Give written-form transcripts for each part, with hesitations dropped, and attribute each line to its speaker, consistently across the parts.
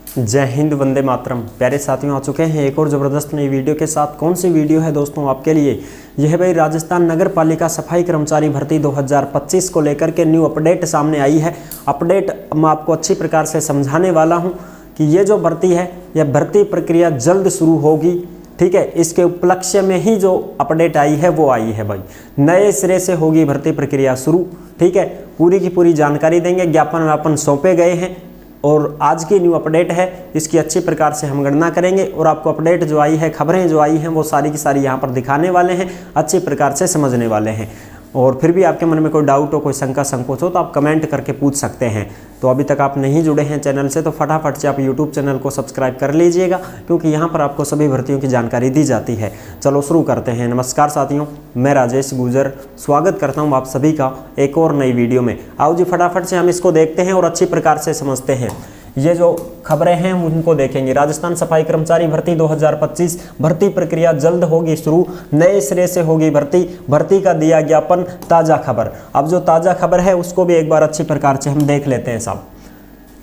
Speaker 1: जय हिंद, वंदे मातरम। प्यारे साथियों, आ चुके हैं एक और ज़बरदस्त नई वीडियो के साथ। कौन सी वीडियो है दोस्तों आपके लिए? यह भाई राजस्थान नगर पालिका सफाई कर्मचारी भर्ती 2025 को लेकर के न्यू अपडेट सामने आई है। अपडेट मैं आपको अच्छी प्रकार से समझाने वाला हूं कि ये जो भर्ती है, यह भर्ती प्रक्रिया जल्द शुरू होगी। ठीक है, इसके उपलक्ष्य में ही जो अपडेट आई है वो आई है भाई। नए सिरे से होगी भर्ती प्रक्रिया शुरू। ठीक है, पूरी की पूरी जानकारी देंगे। ज्ञापन व्यापन सौंपे गए हैं और आज की न्यू अपडेट है, इसकी अच्छी प्रकार से हम गणना करेंगे और आपको अपडेट जो आई है, खबरें जो आई हैं, वो सारी की सारी यहाँ पर दिखाने वाले हैं, अच्छी प्रकार से समझने वाले हैं। और फिर भी आपके मन में कोई डाउट हो, कोई शंका संकोच हो तो आप कमेंट करके पूछ सकते हैं। तो अभी तक आप नहीं जुड़े हैं चैनल से तो फटाफट से आप यूट्यूब चैनल को सब्सक्राइब कर लीजिएगा, क्योंकि यहाँ पर आपको सभी भर्तियों की जानकारी दी जाती है। चलो शुरू करते हैं। नमस्कार साथियों, मैं राजेश गुजर स्वागत करता हूँ आप सभी का एक और नई वीडियो में। आओ जी फटाफट से हम इसको देखते हैं और अच्छी प्रकार से समझते हैं। ये जो खबरें हैं उनको देखेंगे। राजस्थान सफाई कर्मचारी भर्ती 2025 भर्ती प्रक्रिया जल्द होगी शुरू, नए सिरे से होगी भर्ती का दिया ज्ञापन, ताज़ा खबर। अब जो ताज़ा खबर है उसको भी एक बार अच्छी प्रकार से हम देख लेते हैं साहब।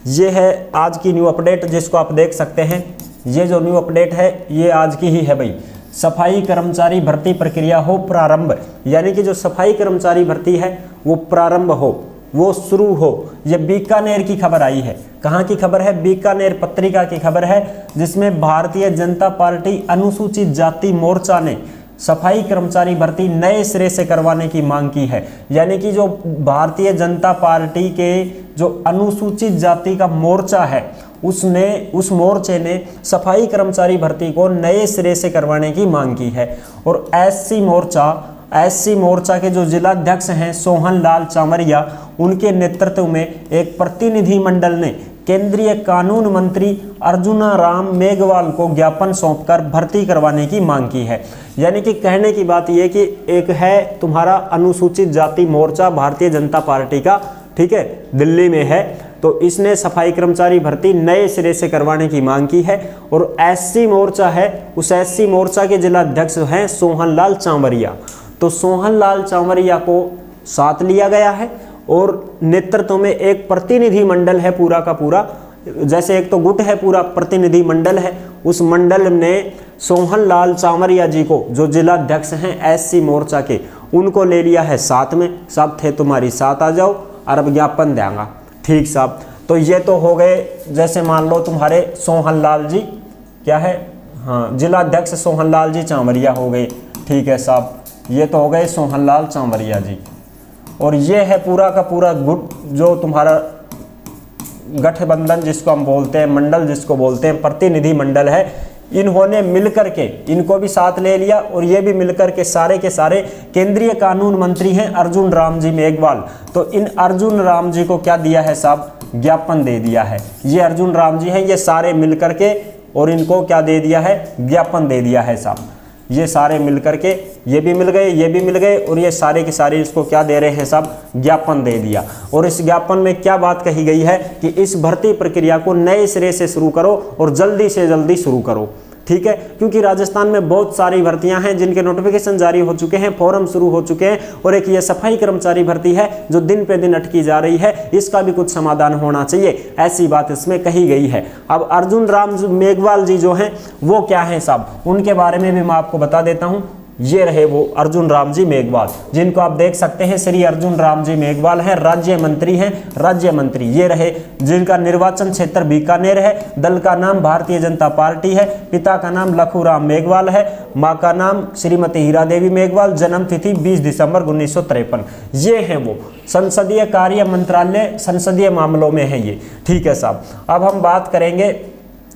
Speaker 1: ये है आज की न्यू अपडेट जिसको आप देख सकते हैं। ये जो न्यू अपडेट है ये आज की ही है भाई। सफाई कर्मचारी भर्ती प्रक्रिया हो प्रारंभ, यानी कि जो सफाई कर्मचारी भर्ती है वो प्रारंभ हो, वो शुरू हो। ये बीकानेर की खबर आई है। कहाँ की खबर है? बीकानेर पत्रिका की खबर है, जिसमें भारतीय जनता पार्टी अनुसूचित जाति मोर्चा ने सफाई कर्मचारी भर्ती नए सिरे से करवाने की मांग की है। यानी कि जो भारतीय जनता पार्टी के जो अनुसूचित जाति का मोर्चा है उस मोर्चे ने सफाई कर्मचारी भर्ती को नए सिरे से करवाने की मांग की है। और एससी मोर्चा के जो जिलाध्यक्ष हैं सोहन लाल चामरिया, उनके नेतृत्व में एक प्रतिनिधि मंडल ने केंद्रीय कानून मंत्री अर्जुन राम मेघवाल को ज्ञापन सौंपकर भर्ती करवाने की मांग की है। यानी कि कहने की बात यह कि एक है तुम्हारा अनुसूचित जाति मोर्चा भारतीय जनता पार्टी का, ठीक है, दिल्ली में है, तो इसने सफाई कर्मचारी भर्ती नए सिरे से करवाने की मांग की है। और एससी मोर्चा है, उस एससी मोर्चा के जिलाध्यक्ष हैं सोहन लाल चामरिया। तो सोहन लाल चामरिया को साथ लिया गया है और नेतृत्व में एक प्रतिनिधि मंडल है पूरा का पूरा। जैसे एक तो गुट है, पूरा प्रतिनिधि मंडल है। उस मंडल ने सोहन लाल चामरिया जी को, जो जिलाध्यक्ष हैं एससी मोर्चा के, उनको ले लिया है साथ में। साहब थे तुम्हारी साथ आ जाओ और अब ज्ञापन देंगा। ठीक साहब, तो ये तो हो गए, जैसे मान लो तुम्हारे सोहन लाल जी क्या है, हाँ, जिलाध्यक्ष सोहन लाल जी चामरिया हो गए। ठीक है साहब, ये तो हो गए सोहन लाल चामरिया जी। और ये है पूरा का पूरा गुट, जो तुम्हारा गठबंधन जिसको हम बोलते हैं, मंडल जिसको बोलते हैं, प्रतिनिधि मंडल है। इन्होंने मिलकर के इनको भी साथ ले लिया और ये भी मिलकर के सारे केंद्रीय कानून मंत्री हैं अर्जुन राम जी मेघवाल। तो इन अर्जुन राम जी को क्या दिया है साहब? ज्ञापन दे दिया है। ये अर्जुन राम जी हैं, ये सारे मिलकर के, और इनको क्या दे दिया है? ज्ञापन दे दिया है साहब। ये सारे मिलकर के, ये भी मिल गए, ये भी मिल गए, और ये सारे के सारे इसको क्या दे रहे हैं साहब? ज्ञापन दे दिया। और इस ज्ञापन में क्या बात कही गई है कि इस भर्ती प्रक्रिया को नए सिरे से शुरू करो और जल्दी से जल्दी शुरू करो। ठीक है, क्योंकि राजस्थान में बहुत सारी भर्तियां हैं जिनके नोटिफिकेशन जारी हो चुके हैं, फॉर्म शुरू हो चुके हैं, और एक ये सफाई कर्मचारी भर्ती है जो दिन पे दिन अटकी जा रही है, इसका भी कुछ समाधान होना चाहिए, ऐसी बात इसमें कही गई है। अब अर्जुन राम मेघवाल जी जो हैं वो क्या हैं साहब, उनके बारे में भी मैं आपको बता देता हूँ। ये रहे वो अर्जुन राम जी मेघवाल, जिनको आप देख सकते हैं, श्री अर्जुन राम जी मेघवाल हैं, राज्य मंत्री हैं, राज्य मंत्री। ये रहे जिनका निर्वाचन क्षेत्र बीकानेर है, दल का नाम भारतीय जनता पार्टी है, पिता का नाम लखूराम मेघवाल है, माँ का नाम श्रीमती हीरा देवी मेघवाल, जन्म तिथि 20 दिसंबर 1953। ये हैं वो, संसदीय कार्य मंत्रालय संसदीय मामलों में है ये। ठीक है साहब, अब हम बात करेंगे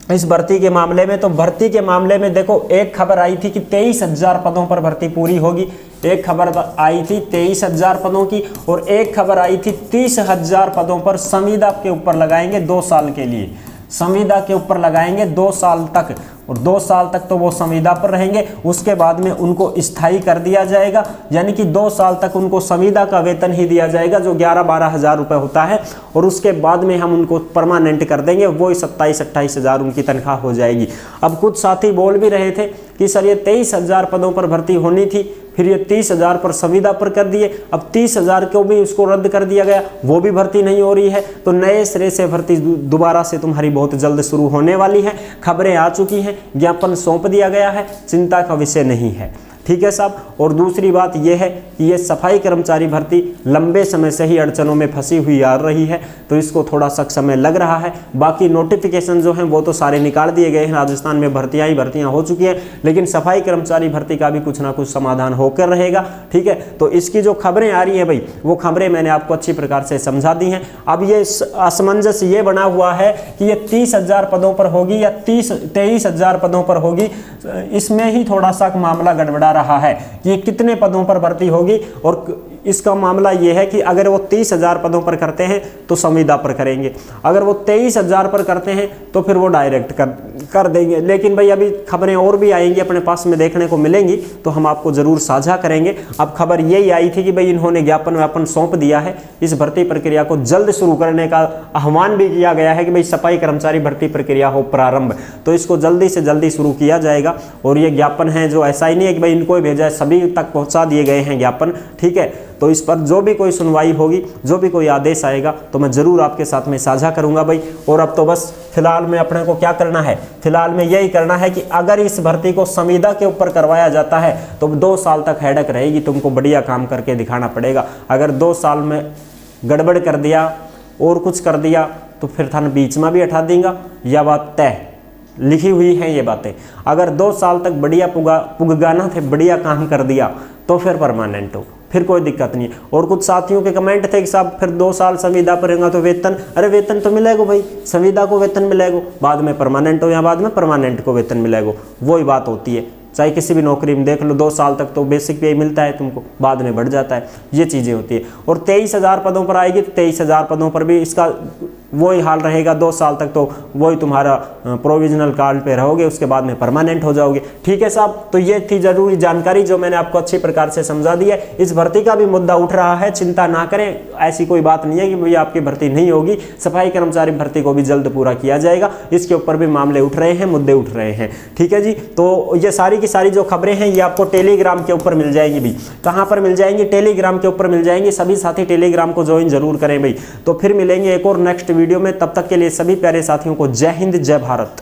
Speaker 1: इस भर्ती के मामले में। तो भर्ती के मामले में देखो, एक खबर आई थी कि 23,000 पदों पर भर्ती पूरी होगी। एक खबर आई थी 23,000 पदों की, और एक खबर आई थी 30,000 पदों पर संविदा के ऊपर लगाएंगे 2 साल के लिए। संविदा के ऊपर लगाएंगे 2 साल तक, और 2 साल तक तो वो संविदा पर रहेंगे, उसके बाद में उनको स्थायी कर दिया जाएगा, यानी कि 2 साल तक उनको संविदा का वेतन ही दिया जाएगा जो 11-12 हज़ार रुपये होता है, और उसके बाद में हम उनको परमानेंट कर देंगे, वो 27-28 हज़ार उनकी तनख्वाह हो जाएगी। अब कुछ साथी बोल भी रहे थे कि सर ये 23,000 पदों पर भर्ती होनी थी, फिर ये 30,000 पर संविदा पर कर दिए, अब 30,000 को भी उसको रद्द कर दिया गया, वो भी भर्ती नहीं हो रही है, तो नए सिरे से भर्ती दोबारा से तुम्हारी बहुत जल्द शुरू होने वाली है। खबरें आ चुकी हैं, ज्ञापन सौंप दिया गया है, चिंता का विषय नहीं है, ठीक है साहब। और दूसरी बात यह है कि ये सफाई कर्मचारी भर्ती लंबे समय से ही अड़चनों में फंसी हुई आ रही है, तो इसको थोड़ा सा समय लग रहा है। बाकी नोटिफिकेशन जो हैं वो तो सारे निकाल दिए गए हैं, राजस्थान में भर्तियां ही भर्तियां हो चुकी हैं, लेकिन सफाई कर्मचारी भर्ती का भी कुछ ना कुछ समाधान होकर रहेगा, ठीक है। तो इसकी जो खबरें आ रही हैं भाई, वो खबरें मैंने आपको अच्छी प्रकार से समझा दी हैं। अब ये असमंजस ये बना हुआ है कि ये 30,000 पदों पर होगी या 23,000 पदों पर होगी, इसमें ही थोड़ा सा मामला गड़बड़ा रहा है कि कितने पदों पर भर्ती होगी। और इसका मामला यह है कि अगर वो 30,000 पदों पर करते हैं तो संविदा पर करेंगे, अगर वो 23,000 पर करते हैं तो फिर वो डायरेक्ट कर देंगे। लेकिन भाई अभी खबरें और भी आएंगी, अपने पास में देखने को मिलेंगी, तो हम आपको जरूर साझा करेंगे। अब खबर यही आई थी कि भाई इन्होंने ज्ञापन सौंप दिया है, इस भर्ती प्रक्रिया को जल्द शुरू करने का आह्वान भी किया गया है कि भाई सफाई कर्मचारी भर्ती प्रक्रिया हो प्रारंभ, तो इसको जल्दी से जल्दी शुरू किया जाएगा। और ये ज्ञापन है जो ऐसा ही नहीं है कि भाई इनको ही भेजा है, सभी तक पहुंचा दिए गए हैं ज्ञापन, ठीक है। तो इस पर जो भी कोई सुनवाई होगी, जो भी कोई आदेश आएगा, तो मैं जरूर आपके साथ में साझा करूंगा भाई। और अब तो बस फिलहाल में अपने को क्या करना है, फिलहाल में यही करना है कि अगर इस भर्ती को संविदा के ऊपर करवाया जाता है तो 2 साल तक हेडक रहेगी, तुमको बढ़िया काम करके दिखाना पड़ेगा। अगर 2 साल में गड़बड़ कर दिया और कुछ कर दिया तो फिर थाने बीच में भी हटा देगा, यह बात तय लिखी हुई है ये बातें। अगर 2 साल तक बढ़िया पुगाना थे, बढ़िया काम कर दिया तो फिर परमानेंट हो, फिर कोई दिक्कत नहीं। और कुछ साथियों के कमेंट थे कि साहब फिर 2 साल संविदा पर रहेगा तो वेतन, अरे वेतन तो मिलेगा भाई, संविदा को वेतन मिलेगा, बाद में परमानेंट हो या बाद में परमानेंट को वेतन मिलेगा, वही बात होती है। चाहे किसी भी नौकरी में देख लो, 2 साल तक तो बेसिक पे मिलता है तुमको, बाद में बढ़ जाता है, ये चीज़ें होती है। और 23,000 पदों पर आएगी तो 23,000 पदों पर भी इसका वही हाल रहेगा, 2 साल तक तो वही तुम्हारा प्रोविजनल कार्ड पे रहोगे, उसके बाद में परमानेंट हो जाओगे, ठीक है साहब। तो ये थी जरूरी जानकारी जो मैंने आपको अच्छी प्रकार से समझा दी है। इस भर्ती का भी मुद्दा उठ रहा है, चिंता ना करें, ऐसी कोई बात नहीं है कि भैया आपकी भर्ती नहीं होगी, सफाई कर्मचारी भर्ती को भी जल्द पूरा किया जाएगा, इसके ऊपर भी मामले उठ रहे हैं, मुद्दे उठ रहे हैं, ठीक है जी। तो ये सारी की सारी जो खबरें हैं ये आपको टेलीग्राम के ऊपर मिल जाएंगी भी। कहाँ पर मिल जाएंगी? टेलीग्राम के ऊपर मिल जाएंगी। सभी साथी टेलीग्राम को ज्वाइन जरूर करें भाई। तो फिर मिलेंगे एक और नेक्स्ट वीडियो में, तब तक के लिए सभी प्यारे साथियों को जय हिंद, जय भारत।